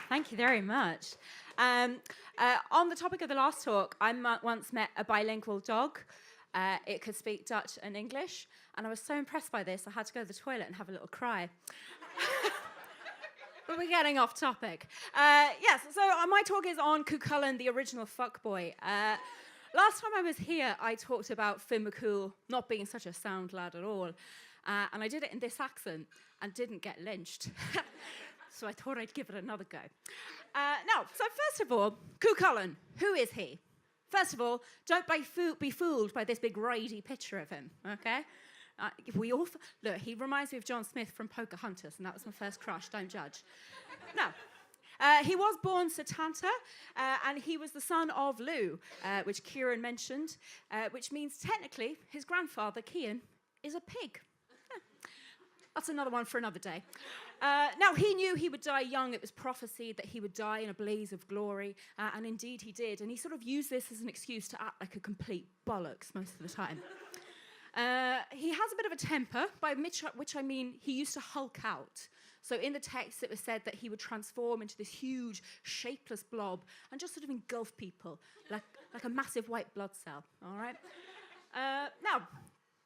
Thank you very much. On the topic of the last talk, I once met a bilingual dog. It could speak Dutch and English, and I was so impressed by this, I had to go to the toilet and have a little cry. But we're getting off topic. Yes, so my talk is on Cú Chulainn, the original fuckboy. Last time I was here, I talked about Finn McCool not being such a sound lad at all. And I did it in this accent and didn't get lynched. So I thought I'd give it another go. Now, so first of all, Cú Chulainn, who is he? First of all, don't be fooled by this big raidy picture of him, okay? Look, he reminds me of John Smith from Pocahontas, and that was my first crush, don't judge. Now, he was born Satanta, and he was the son of Lou, which Kieran mentioned, which means technically his grandfather, Cian, is a pig. That's another one for another day. Now, he knew he would die young. It was prophesied that he would die in a blaze of glory, and indeed he did. And he sort of used this as an excuse to act like a complete bollocks most of the time. He has a bit of a temper, by which I mean he used to hulk out. So in the text, it was said that he would transform into this huge, shapeless blob and just sort of engulf people like a massive white blood cell, all right? Now,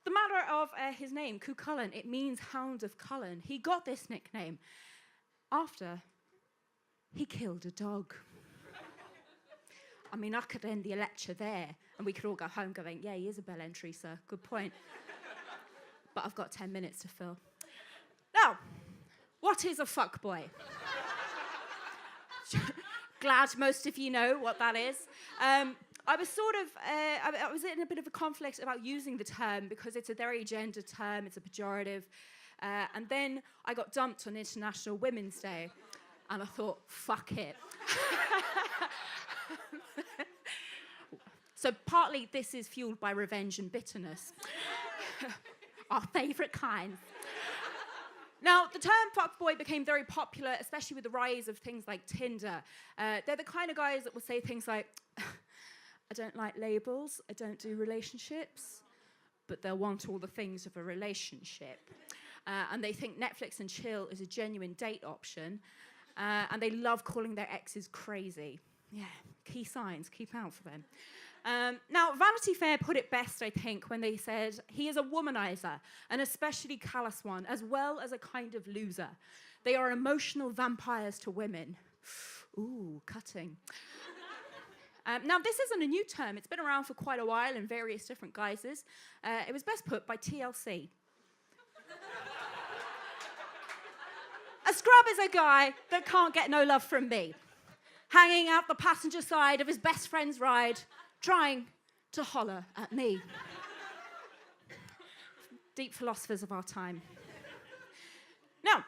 the matter of his name, Cú Chulainn, it means Hound of Cullen. He got this nickname after he killed a dog. I mean, I could end the lecture there, and we could all go home going, yeah, Isabel and Teresa, good point. But I've got 10 minutes to fill. Now, what is a fuckboy? Glad most of you know what that is. I was in a bit of a conflict about using the term because it's a very gendered term, it's a pejorative. And then I got dumped on International Women's Day, and I thought, fuck it. So partly this is fueled by revenge and bitterness. Our favourite kinds. Now, the term fuckboy became very popular, especially with the rise of things like Tinder. They're the kind of guys that will say things like, I don't like labels, I don't do relationships, but they'll want all the things of a relationship. And they think Netflix and chill is a genuine date option, and they love calling their exes crazy. Yeah, key signs, keep out for them. Now, Vanity Fair put it best, I think, when they said, he is a womanizer, an especially callous one, as well as a kind of loser. They are emotional vampires to women. Ooh, cutting. Now, this isn't a new term. It's been around for quite a while in various different guises. It was best put by TLC. A scrub is a guy that can't get no love from me, hanging out the passenger side of his best friend's ride, trying to holler at me. Deep philosophers of our time. Now,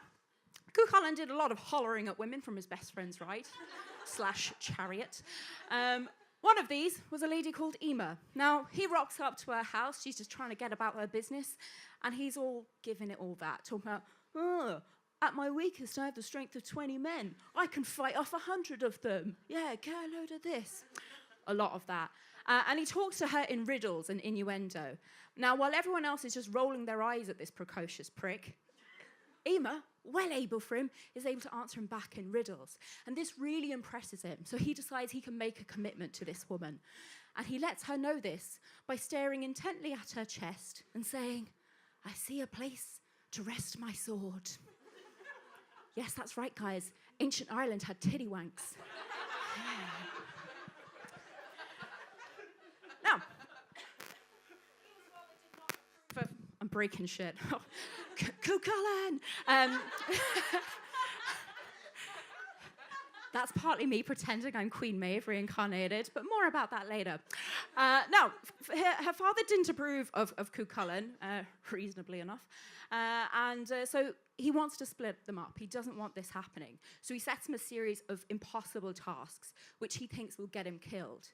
Cú Chulainn did a lot of hollering at women from his best friend's ride / chariot. One of these was a lady called Emma. Now, he rocks up to her house. She's just trying to get about her business, and he's all giving it all that, talking about, oh, at my weakest, I have the strength of 20 men. I can fight off 100 of them. Yeah, get a load of this. A lot of that. And he talks to her in riddles and innuendo. Now, while everyone else is just rolling their eyes at this precocious prick, Emma, well able for him, is able to answer him back in riddles. And this really impresses him. So he decides he can make a commitment to this woman. And he lets her know this by staring intently at her chest and saying, I see a place to rest my sword. Yes, that's right, guys. Ancient Ireland had titty wanks. Now, I'm breaking shit. Cú Chulainn! That's partly me pretending I'm Queen Maeve reincarnated, but more about that later. Now, her father didn't approve of Cú Chulainn, reasonably enough, so he wants to split them up. He doesn't want this happening. So he sets him a series of impossible tasks, which he thinks will get him killed.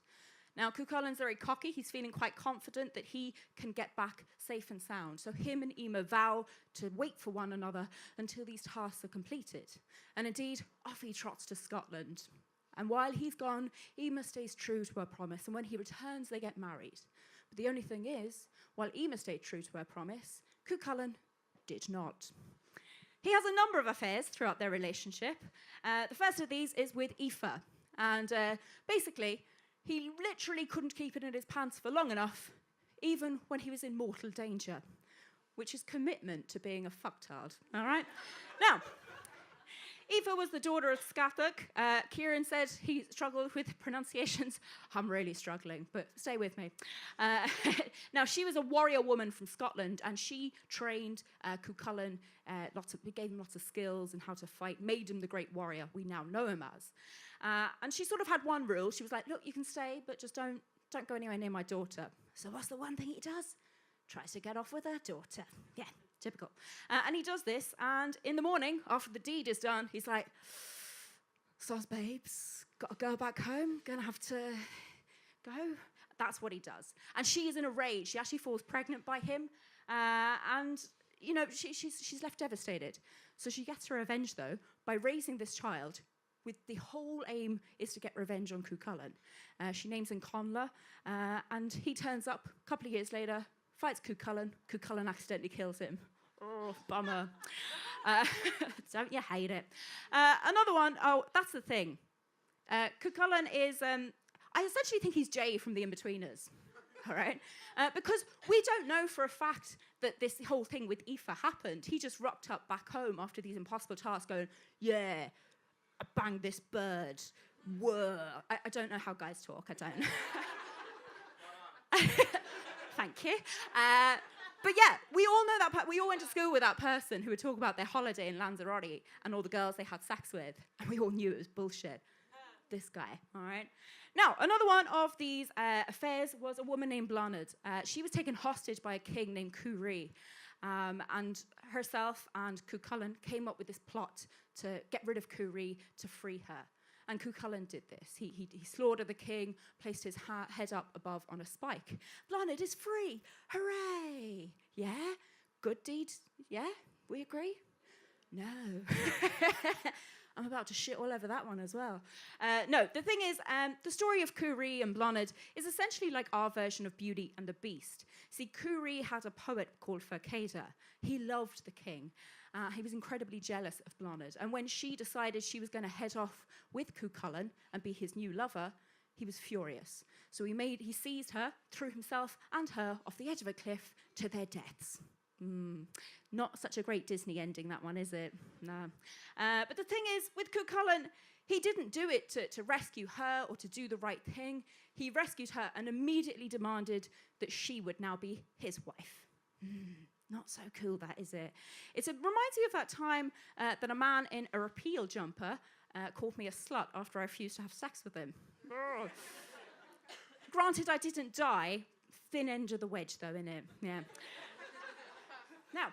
Now, Cú Chulainn's very cocky. He's feeling quite confident that he can get back safe and sound. So him and Emma vow to wait for one another until these tasks are completed. And indeed, off he trots to Scotland. And while he's gone, Emma stays true to her promise. And when he returns, they get married. But the only thing is, while Emma stayed true to her promise, Cú Chulainn did not. He has a number of affairs throughout their relationship. The first of these is with Aoife. And basically, he literally couldn't keep it in his pants for long enough, even when he was in mortal danger, which is commitment to being a fucktard, all right? Now, Aoife was the daughter of Scathoc. Kieran said he struggled with pronunciations. I'm really struggling, but stay with me. Now, she was a warrior woman from Scotland, and she trained Cú Chulainn, gave him lots of skills and how to fight, made him the great warrior we now know him as. And she sort of had one rule. She was like, look, you can stay, but just don't go anywhere near my daughter. So what's the one thing he does? Tries to get off with her daughter. Yeah. Typical. And he does this, and in the morning, after the deed is done, he's like, "Soz babes, gotta go back home, gonna have to go." That's what he does. And she is in a rage. She actually falls pregnant by him, and, you know, she's left devastated. So she gets her revenge, though, by raising this child with the whole aim is to get revenge on Cú Chulainn. She names him Conla, and he turns up a couple of years later, fights Cú Chulainn. Cú Chulainn accidentally kills him. Oh, bummer. Don't you hate it? Another one, oh, that's the thing. Cú Chulainn is, I essentially think he's Jay from The Inbetweeners, all right? Because we don't know for a fact that this whole thing with Aoife happened. He just rocked up back home after these impossible tasks going, yeah, I banged this bird. Whoa. I don't know how guys talk, I don't. Thank you. But yeah, we all know that. We all went to school with that person who would talk about their holiday in Lanzarote and all the girls they had sex with, and we all knew it was bullshit. This guy, all right? Now, another one of these affairs was a woman named Blanid. She was taken hostage by a king named Cú and herself and Cú Chulainn came up with this plot to get rid of Cú to free her. And Cú Chulainn did this. He slaughtered the king, placed his head up above on a spike. Blanid is free. Hooray. Yeah? Good deed. Yeah? We agree? No. I'm about to shit all over that one as well. No, the thing is, the story of Cú and Blanid is essentially like our version of Beauty and the Beast. See, Cú had a poet called Fercada. He loved the king. He was incredibly jealous of Blanid. And when she decided she was going to head off with Cú Chulainn and be his new lover, he was furious. So he seized her, threw himself and her off the edge of a cliff to their deaths. Not such a great Disney ending, that one, is it? No. But the thing is, with Cú Chulainn, he didn't do it to rescue her or to do the right thing. He rescued her and immediately demanded that she would now be his wife. Not so cool, that, is it? It reminds me of that time that a man in a repeal jumper called me a slut after I refused to have sex with him. Granted, I didn't die. Thin end of the wedge, though, innit? Yeah. Now,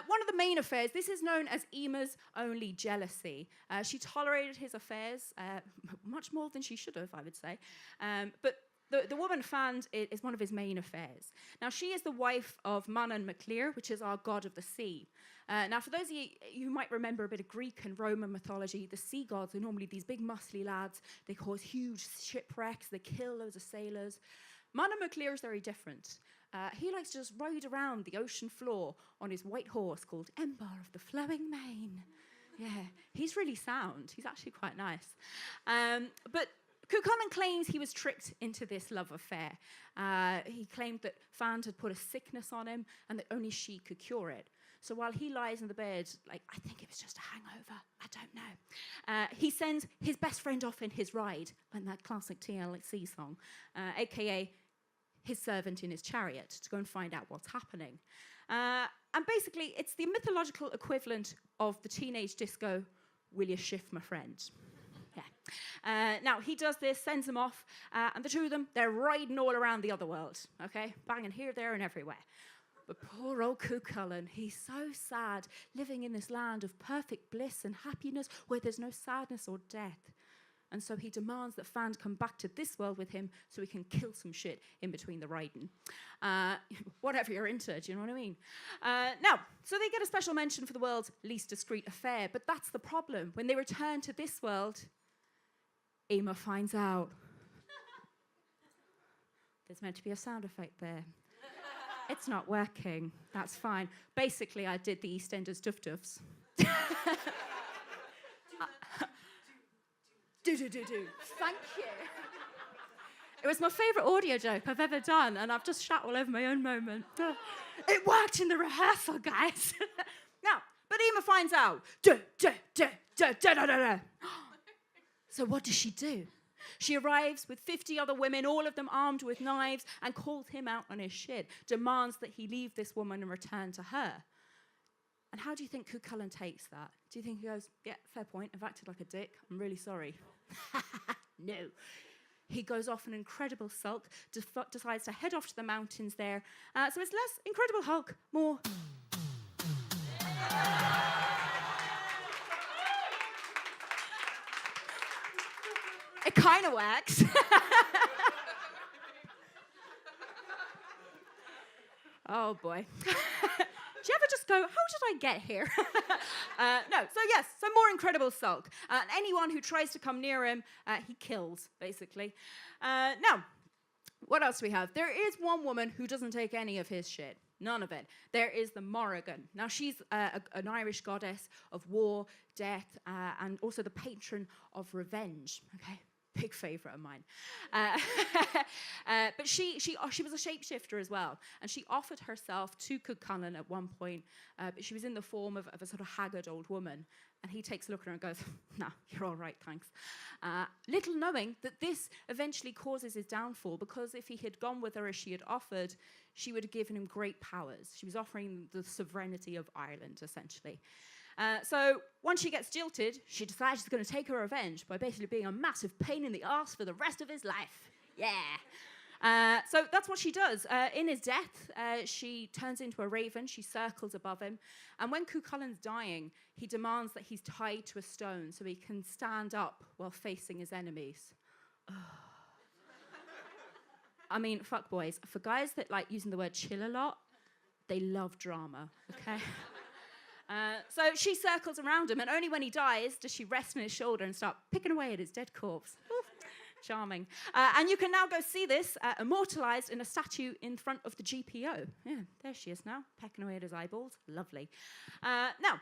one of the main affairs, this is known as Eime's only jealousy. She tolerated his affairs much more than she should have, I would say. But the woman found it is one of his main affairs. Now, she is the wife of Manon MacLear, which is our god of the sea. Now, for those of you who might remember a bit of Greek and Roman mythology, the sea gods are normally these big, muscly lads. They cause huge shipwrecks. They kill loads of sailors. Manon MacLear is very different. He likes to just ride around the ocean floor on his white horse called Ember of the Flowing Mane. Yeah, he's really sound. He's actually quite nice. But Cú Chulainn claims he was tricked into this love affair. He claimed that Fand had put a sickness on him and that only she could cure it. So while he lies in the bed, like, I think it was just a hangover, I don't know. He sends his best friend off in his ride, like that classic TLC song, a.k.a. his servant in his chariot, to go and find out what's happening. And basically, it's the mythological equivalent of the teenage disco, "Will you shift my friend?" Yeah. Now, he does this, sends them off, and the two of them, they're riding all around the other world, okay? Banging here, there, and everywhere. But poor old Cú Chulainn, he's so sad, living in this land of perfect bliss and happiness where there's no sadness or death. And so he demands that Fand come back to this world with him so he can kill some shit in between the riding. Whatever you're into, do you know what I mean? Now, so they get a special mention for the world's least discreet affair, but that's the problem. When they return to this world, Eime finds out. There's meant to be a sound effect there. It's not working. That's fine. Basically, I did the EastEnders duff-duffs. Do. Thank you. It was my favourite audio joke I've ever done, and I've just shat all over my own moment. It worked in the rehearsal, guys. Now, but Ema finds out. So what does she do? She arrives with 50 other women, all of them armed with knives, and calls him out on his shit, demands that he leave this woman and return to her. And how do you think Cú Chulainn takes that? Do you think he goes, yeah, fair point, I've acted like a dick, I'm really sorry? No. He goes off an incredible sulk, decides to head off to the mountains there. So it's less Incredible Hulk, more... It kind of works. Oh, boy. Do you ever just go, how did I get here? No, so yes, so more Incredible Sulk. And anyone who tries to come near him, he kills, basically. Now, what else do we have? There is one woman who doesn't take any of his shit. None of it. There is the Morrigan. Now, she's an Irish goddess of war, death, and also the patron of revenge, okay? Big favourite of mine. But she was a shapeshifter as well, and she offered herself to Cú Chulainn at one point, but she was in the form of a sort of haggard old woman, and he takes a look at her and goes, nah, you're all right, thanks. Little knowing that this eventually causes his downfall, because if he had gone with her as she had offered, she would have given him great powers. She was offering the sovereignty of Ireland, essentially. So once she gets jilted, she decides she's going to take her revenge by basically being a massive pain in the arse for the rest of his life. Yeah. So that's what she does. In his death, she turns into a raven. She circles above him. And when Cú Chulainn's dying, he demands that he's tied to a stone so he can stand up while facing his enemies. I mean, fuckboys. For guys that like using the word chill a lot, they love drama, okay? So she circles around him, and only when he dies does she rest on his shoulder and start picking away at his dead corpse. Ooh, charming. And you can now go see this immortalised in a statue in front of the GPO. Yeah, there she is now, pecking away at his eyeballs. Lovely. Now,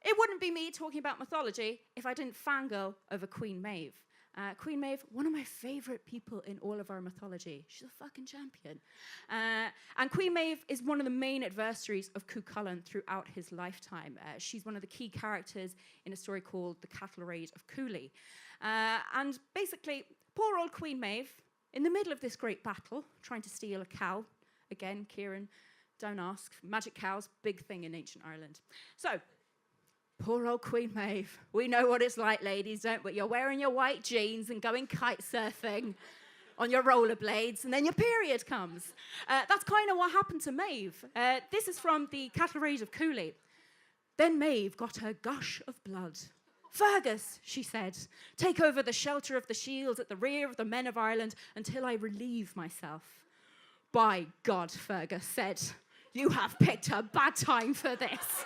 it wouldn't be me talking about mythology if I didn't fangirl over Queen Maeve. Queen Maeve, one of my favourite people in all of our mythology. She's a fucking champion. And Queen Maeve is one of the main adversaries of Cú Chulainn throughout his lifetime. She's one of the key characters in a story called The Cattle Raid of Cooley. And basically, poor old Queen Maeve, in the middle of this great battle, trying to steal a cow. Again, Kieran, don't ask. Magic cows, big thing in ancient Ireland. So, poor old Queen Maeve. We know what it's like, ladies, don't we? You're wearing your white jeans and going kite surfing on your rollerblades, and then your period comes. That's kind of what happened to Maeve. This is from the Cattle Raid of Cooley. Then Maeve got her gush of blood. Fergus, she said, take over the shelter of the shields at the rear of the men of Ireland until I relieve myself. By God, Fergus said, you have picked a bad time for this.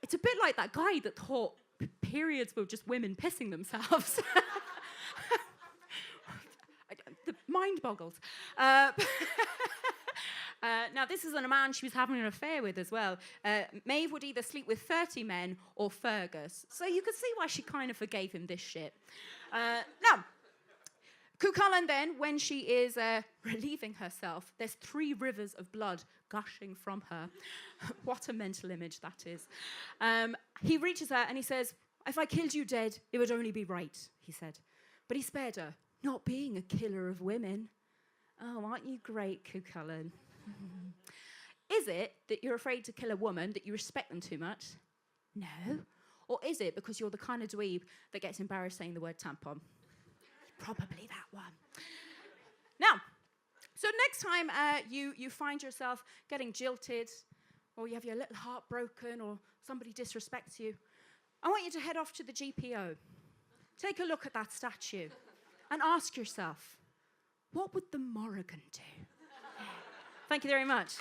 It's a bit like that guy that thought periods were just women pissing themselves. The mind boggles. Now, this isn't a man she was having an affair with as well. Maeve would either sleep with 30 men or Fergus. So you could see why she kind of forgave him this shit. Now, Cú Chulainn then, when she is relieving herself, there's 3 rivers of blood gushing from her. What a mental image that is. He reaches her and he says, if I killed you dead, it would only be right, he said. But he spared her, not being a killer of women. Oh, aren't you great, Cú Chulainn? Is it that you're afraid to kill a woman, that you respect them too much? No. Or is it because you're the kind of dweeb that gets embarrassed saying the word tampon? Probably that one. Now, so next time you find yourself getting jilted, or you have your little heart broken, or somebody disrespects you, I want you to head off to the GPO. Take a look at that statue and ask yourself, what would the Morrigan do? Thank you very much.